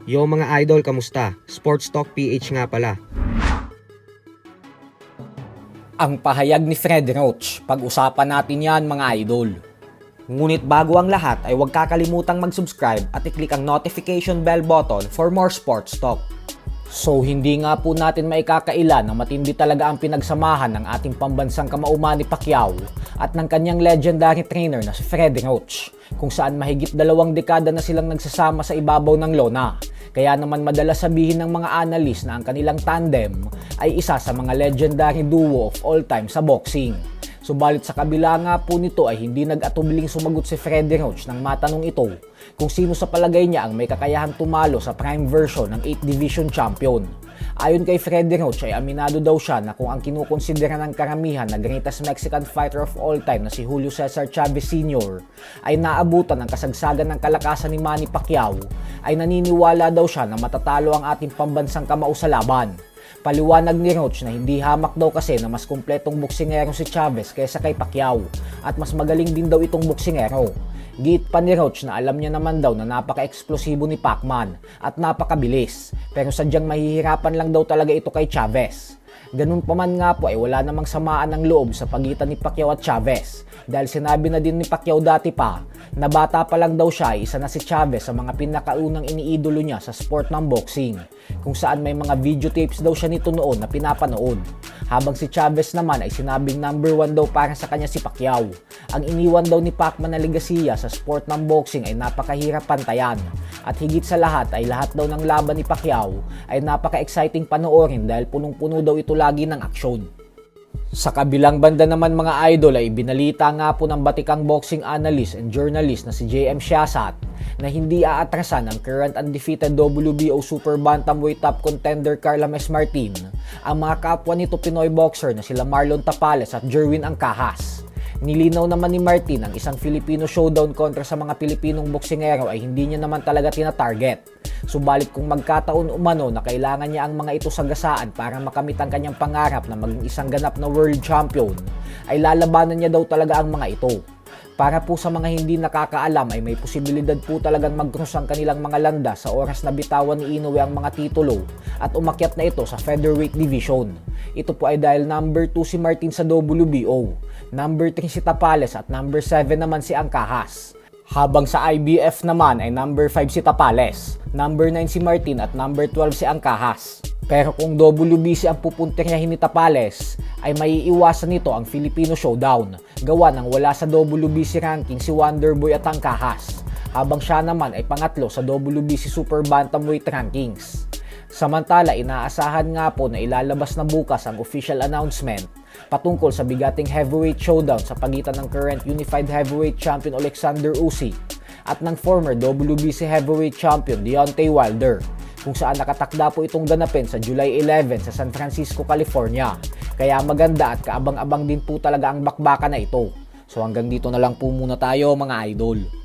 Yo mga idol, kamusta? Sports Talk PH nga pala. Ang pahayag ni Fred Roach, pag-usapan natin yan mga idol. Ngunit bago ang lahat ay huwag kakalimutang mag-subscribe at i-click ang notification bell button for more sports talk. So hindi nga po natin maikakaila na matindi talaga ang pinagsamahan ng ating pambansang kamauman ni Pacquiao at ng kanyang legendary trainer na si Fred Roach, kung saan mahigit 2 dekada na silang nagsasama sa ibabaw ng lona. Kaya naman madalas sabihin ng mga analyst na ang kanilang tandem ay isa sa mga legendary duo of all time sa boxing. Subalit sa kabila nga po nito ay hindi nag-atubiling sumagot si Freddy Roach nang matanong ito kung sino sa palagay niya ang may kakayahang tumalo sa prime version ng 8th Division Champion. Ayon kay Freddy Roach ay aminado daw siya na kung ang kinukonsidera ng karamihan na greatest Mexican fighter of all time na si Julio Cesar Chavez Sr. ay naabutan ng kasagsagan ng kalakasan ni Manny Pacquiao, ay naniniwala daw siya na matatalo ang ating pambansang kamao sa laban. Paliwanag ni Roach na hindi hamak daw kasi na mas kumpletong boksingero si Chavez kaysa kay Pacquiao at mas magaling din daw itong boksingero. Giit pa ni Roach na alam niya naman daw na napaka-eksplosibo ni Pacman at napakabilis, pero sadyang mahihirapan lang daw talaga ito kay Chavez. Ganun pa man nga po ay wala namang samaan ng loob sa pagitan ni Pacquiao at Chavez dahil sinabi na din ni Pacquiao dati pa na bata pa lang daw siya ay isa na si Chavez sa mga pinakaunang iniidolo niya sa sport ng boxing, kung saan may mga videotapes daw siya nito noon na pinapanood. Habang si Chavez naman ay sinabing number 1 daw para sa kanya si Pacquiao. Ang iniwan daw ni Pacman na legasiya sa sport ng boxing ay napakahirap pantayan. At higit sa lahat ay lahat daw ng laban ni Pacquiao ay napaka-exciting panoorin dahil punong-puno daw ito lagi ng aksyon. Sa kabilang banda naman mga idol ay binalita nga po ng batikang boxing analyst and journalist na si JM Siasat na hindi aatrasan ang current undefeated WBO Super Bantamweight top contender Carla M. Martin ang mga kapwa nito Pinoy boxer na sila Marlon Tapales at Jerwin Angcahas. Nilinaw naman ni Martin ang isang Filipino showdown kontra sa mga Pilipinong boksingero ay hindi niya naman talaga tina-target. Subalit kung magkataon umano na kailangan niya ang mga ito sagasaan para makamit ang kanyang pangarap na maging isang ganap na world champion, ay lalabanan niya daw talaga ang mga ito. Para po sa mga hindi nakakaalam ay may posibilidad po talagang mag-cross ang kanilang mga landas sa oras na bitawan ni Inoue ang mga titulo at umakyat na ito sa featherweight division. Ito po ay dahil number 2 si Martin sa WBO, number 3 si Tapales at number 7 naman si Angcahas. Habang sa IBF naman ay number 5 si Tapales, number 9 si Martin at number 12 si Angcahas. Pero kung WBC ang pupuntiryahin ni Tapales, ay maiiwasan nito ang Filipino showdown, gawa ng wala sa WBC ranking si Wonderboy at Angcahas, habang siya naman ay pangatlo sa WBC Super Bantamweight rankings. Samantala, inaasahan nga po na ilalabas na bukas ang official announcement patungkol sa bigating heavyweight showdown sa pagitan ng current Unified Heavyweight Champion Alexander Usyk at ng former WBC Heavyweight Champion Deontay Wilder, kung saan nakatakda po itong ganapin sa July 11 sa San Francisco, California. Kaya maganda at kaabang-abang din po talaga ang bakbakan na ito. So hanggang dito na lang po muna tayo mga idol.